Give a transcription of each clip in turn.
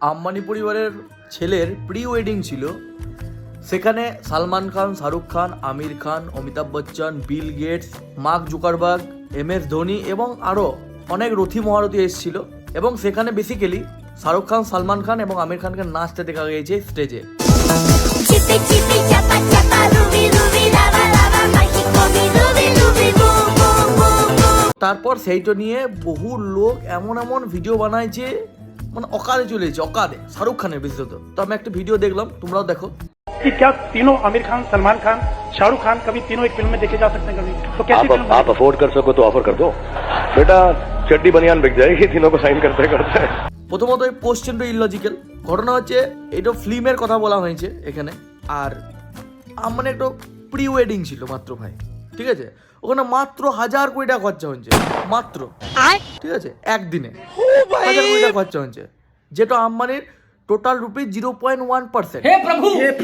আম্বানি পরিবারের ছেলের pre wedding ছিল। সেখানে Salman Khan, Shahrukh Khan, Aamir Khan, Amitabh Bachchan, Bill Gates, Mark Zuckerberg, MS Dhoni এবং আরও অনেক রথী মহারথী এসেছিল। এবং সেখানে বেসিক্যালি শাহরুখ খান, সালমান খান এবং আমির খানকে নাচতে দেখা গিয়েছে স্টেজে। তারপর সেইটা নিয়ে বহু লোক এমন এমন ভিডিও বানাইছে, মানে অকালে চলেছে, অকালে শাহরুখ খানের বিশেষত। তো আমি একটা ভিডিও দেখলাম, তোমরাও দেখো। कि क्या तीनों आमिर खान, सलमान खान, शाहरुख खान कभी तीनों एक फिल्म में देखे जा सकते हैं कभी? तो कैसी फिल्म? आप अफोर्ड कर सको तो ऑफर कर दो बेटा, चड्डी बनियान बिक जाएगी तीनों को साइन करते करते। প্রথমত এই কোশ্চেনটা ইলজিক্যাল। ঘটনা হচ্ছে এটা ফিল্মের কথা বলা হয়েছে এখানে, আর মানে একটা প্রি ওয়েডিং ছিল মাত্র ভাই, ঠিক আছে? ওখানে মাত্র 1000 কোটি টাকা খরচা হয়েছে, মাত্র, ঠিক আছে? একদিনে 1000 কোটি টাকা খরচা হয়েছে, যেটা আম্বানির টোটাল রুপি 0.1%,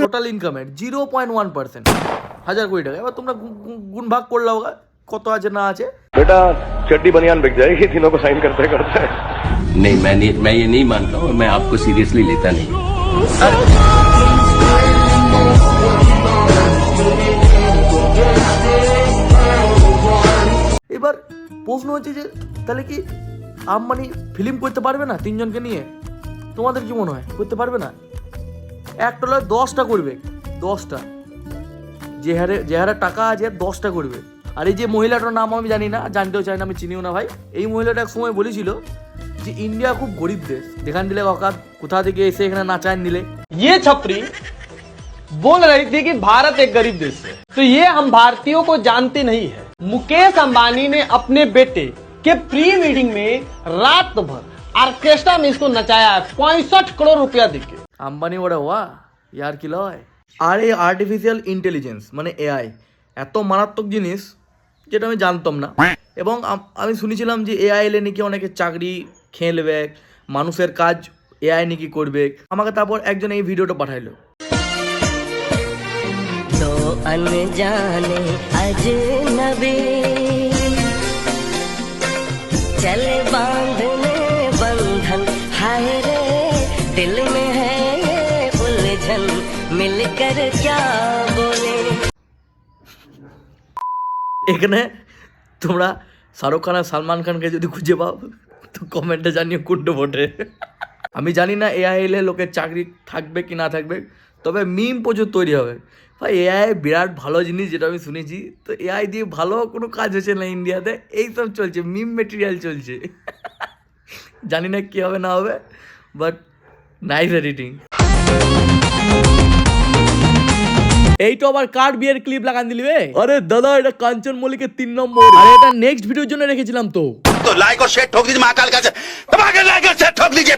টোটাল ইনকামের 0.1%, 1000 কোটি টাকা। এবার তোমরা গুণ ভাগ করলে হোক কত আছে না আছে। बेटा चड्डी बनियान बिक जाएगी तीनों को साइन करते करते। नहीं, मैं ये नहीं मानता हूँ, मैं आपको सीरियसली लेता नहीं। এবার প্রশ্ন হচ্ছে যে তাহলে কি আম্বানি ফিল্ম করতে পারবে না তিনজনকে নিয়ে? তোমাদের কি মনে হয় করতে পারবে না? একটা হলে 10টা করবে, 10টা, যে হারে টাকা আছে 10টা করবে। আর এই যে মহিলাটার নাম আমি জানি না, জানতেও চাই না, আমি চিনিও না ভাই। এই মহিলাটা এক সময় বলেছিল যে ইন্ডিয়া খুব গরিব দেশ, দেখান দিলে অকাত কোথা থেকে এসে এখানে নাচায় নিলে। ये छपरी बोल रही थी कि भारत एक गरीब देश है, तो ये हम भारतीयों को जानते नहीं है। मुकेश अंबानी ने अपने बेटे के प्री वेडिंग में रात भर ऑर्केस्ट्रा में इसको नचाया है 65 करोड़ रुपया देके। আম্বানি ওরা ওয়া ইয়ার কি লয়। আর এই আর্টিফিশিয়াল ইন্টেলিজেন্স মানে AI এত মারাত্মক জিনিস যেটা আমি জানতাম না। এবং আমি শুনেছিলাম যে AI এলে নাকি অনেকে চাকরি খেয়ে নেবে, মানুষের কাজ AI নাকি করবে। আমাকে তারপর একজন এই ভিডিওটা পাঠাইলো। तो अनजाने अजनबी चले बांधने बंधन, हाय रे दिल में है ये उलझन, मिलकर क्या बोले। এখানে তোমরা শাহরুখ খান আর সালমান খানকে যদি খুঁজে পাও তো কমেন্টে জানিয়ে কোনটা ভোটে। আমি জানি না AI এলে লোকের চাকরি থাকবে কি না থাকবে, তবে মিম প্রচুর তৈরি হবে ভাই। AI বিরাট ভালো জিনিস, যেটা আমি শুনেছি। তো AI দিয়ে ভালো কোনো কাজ হচ্ছে না ইন্ডিয়াতে, এইসব চলছে, মিম মেটেরিয়াল চলছে। জানি না কী হবে না হবে, বাট নাইস এডিটিং। এই তো আবার কার বিয়ের ক্লিপ লাগান দিলি বে? আরে দাদা এটা কাঞ্চন মল্লিকের 3 নম্বর। আরে এটা নেক্সট ভিডিওর জন্য রেখেছিলাম তো। लाइक और शेयर ठोक दीजिए महाकाल का, लाइक और शेयर ठोक दीजिए।